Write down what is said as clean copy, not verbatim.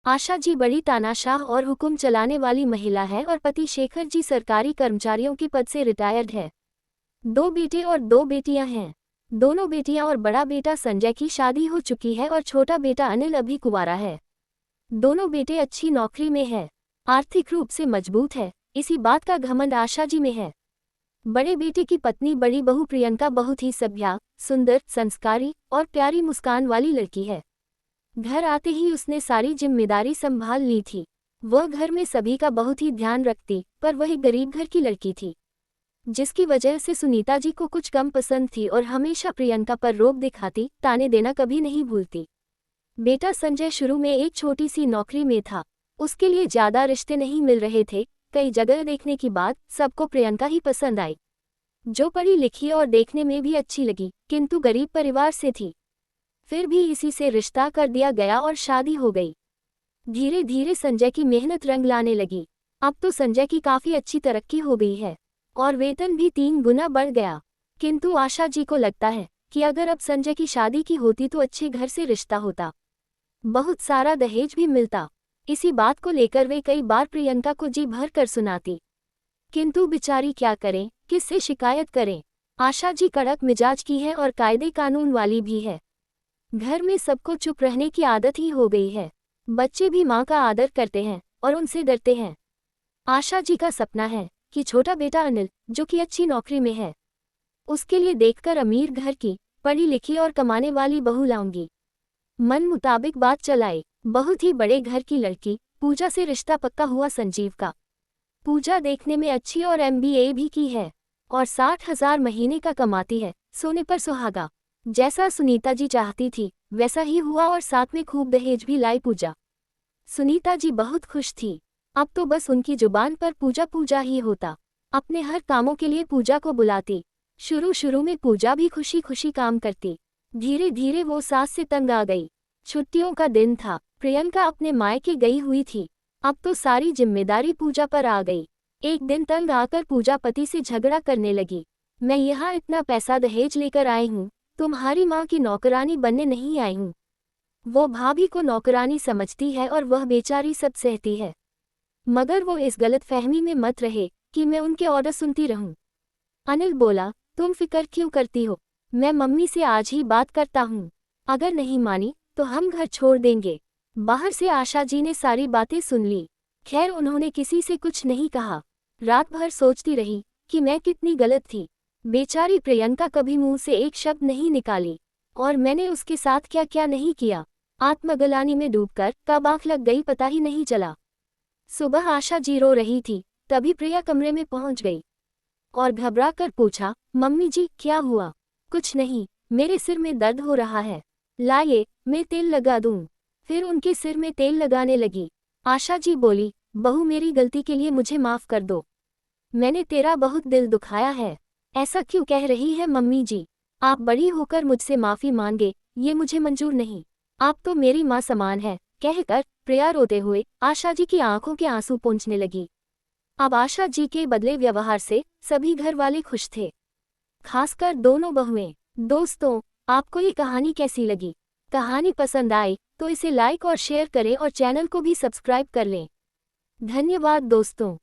आशा जी बड़ी तानाशाह और हुक्म चलाने वाली महिला है और पति शेखर जी सरकारी कर्मचारियों के पद से रिटायर्ड है। 2 बेटे और 2 बेटियां हैं। दोनों बेटियां और बड़ा बेटा संजय की शादी हो चुकी है और छोटा बेटा अनिल अभी कुंवारा है। दोनों बेटे अच्छी नौकरी में है, आर्थिक रूप से मजबूत है। इसी बात का घमंड आशा जी में है। बड़े बेटे की पत्नी बड़ी बहू प्रियंका बहुत ही सभ्या, सुंदर, संस्कारी और प्यारी मुस्कान वाली लड़की है। घर आते ही उसने सारी जिम्मेदारी संभाल ली थी। वह घर में सभी का बहुत ही ध्यान रखती, पर वह एक गरीब घर की लड़की थी, जिसकी वजह से सुनीता जी को कुछ कम पसंद थी और हमेशा प्रियंका पर रोब दिखाती, ताने देना कभी नहीं भूलती। बेटा संजय शुरू में एक छोटी सी नौकरी में था। उसके लिए ज्यादा रिश्ते नहीं मिल रहे थे। कई जगह देखने की बाद सबको प्रियंका ही पसंद आई, जो पढ़ी लिखी और देखने में भी अच्छी लगी, किंतु गरीब परिवार से थी। फिर भी इसी से रिश्ता कर दिया गया और शादी हो गई। धीरे धीरे संजय की मेहनत रंग लाने लगी। अब तो संजय की काफी अच्छी तरक्की हो गई है और वेतन भी 3 गुना बढ़ गया। किंतु आशा जी को लगता है कि अगर अब संजय की शादी की होती तो अच्छे घर से रिश्ता होता, बहुत सारा दहेज भी मिलता। इसी बात को लेकर वे कई बार प्रियंका को जी भर कर सुनाती, किंतु बेचारी क्या करें, किससे शिकायत करें। आशा जी कड़क मिजाज की है और कायदे कानून वाली भी है। घर में सबको चुप रहने की आदत ही हो गई है। बच्चे भी माँ का आदर करते हैं और उनसे डरते हैं। आशा जी का सपना है कि छोटा बेटा अनिल, जो कि अच्छी नौकरी में है, उसके लिए देखकर अमीर घर की, पढ़ी लिखी और कमाने वाली बहू लाऊंगी। मन मुताबिक बात चलाई। बहुत ही बड़े घर की लड़की पूजा से रिश्ता पक्का हुआ संजीव का। पूजा देखने में अच्छी और MBA भी की है और 60,000 महीने का कमाती है। सोने पर सुहागा। जैसा सुनीता जी चाहती थी वैसा ही हुआ और साथ में खूब दहेज भी लाई पूजा। सुनीता जी बहुत खुश थी। अब तो बस उनकी जुबान पर पूजा पूजा ही होता। अपने हर कामों के लिए पूजा को बुलाती। शुरू में पूजा भी खुशी खुशी काम करती। धीरे धीरे वो सास से तंग आ गई। छुट्टियों का दिन था। प्रियंका अपने मायके गई हुई थी। अब तो सारी जिम्मेदारी पूजा पर आ गई। एक दिन तंग आकर पूजा पति से झगड़ा करने लगी। मैं यहाँ इतना पैसा दहेज लेकर आई हूँ, तुम्हारी माँ की नौकरानी बनने नहीं आई हूँ। वो भाभी को नौकरानी समझती है और वह बेचारी सब सहती है, मगर वो इस गलत फहमी में मत रहे कि मैं उनके ऑर्डर सुनती रहूं। अनिल बोला, तुम फिक्र क्यों करती हो, मैं मम्मी से आज ही बात करता हूँ। अगर नहीं मानी तो हम घर छोड़ देंगे। बाहर से आशा जी ने सारी बातें सुन ली। खैर उन्होंने किसी से कुछ नहीं कहा। रात भर सोचती रही कि मैं कितनी गलत थी। बेचारी प्रियंका कभी मुंह से एक शब्द नहीं निकाली और मैंने उसके साथ क्या क्या नहीं किया। आत्मग्लानि में डूबकर कब आंख लग गई पता ही नहीं चला। सुबह आशा जी रो रही थी, तभी प्रिया कमरे में पहुंच गई और घबरा कर पूछा, मम्मी जी क्या हुआ? कुछ नहीं, मेरे सिर में दर्द हो रहा है, लाइए मैं तेल लगा दूं। फिर उनके सिर में तेल लगाने लगी। आशा जी बोली, बहू मेरी गलती के लिए मुझे माफ कर दो, मैंने तेरा बहुत दिल दुखाया है। ऐसा क्यों कह रही है मम्मी जी? आप बड़ी होकर मुझसे माफी मांगे, ये मुझे मंजूर नहीं। आप तो मेरी माँ समान है, कहकर प्रिया रोते हुए आशा जी की आंखों के आंसू पोंछने लगी। अब आशा जी के बदले व्यवहार से सभी घर वाले खुश थे, खासकर दोनों बहुएं। दोस्तों, आपको ये कहानी कैसी लगी? कहानी पसंद आई तो इसे लाइक और शेयर करें और चैनल को भी सब्सक्राइब कर लें। धन्यवाद दोस्तों।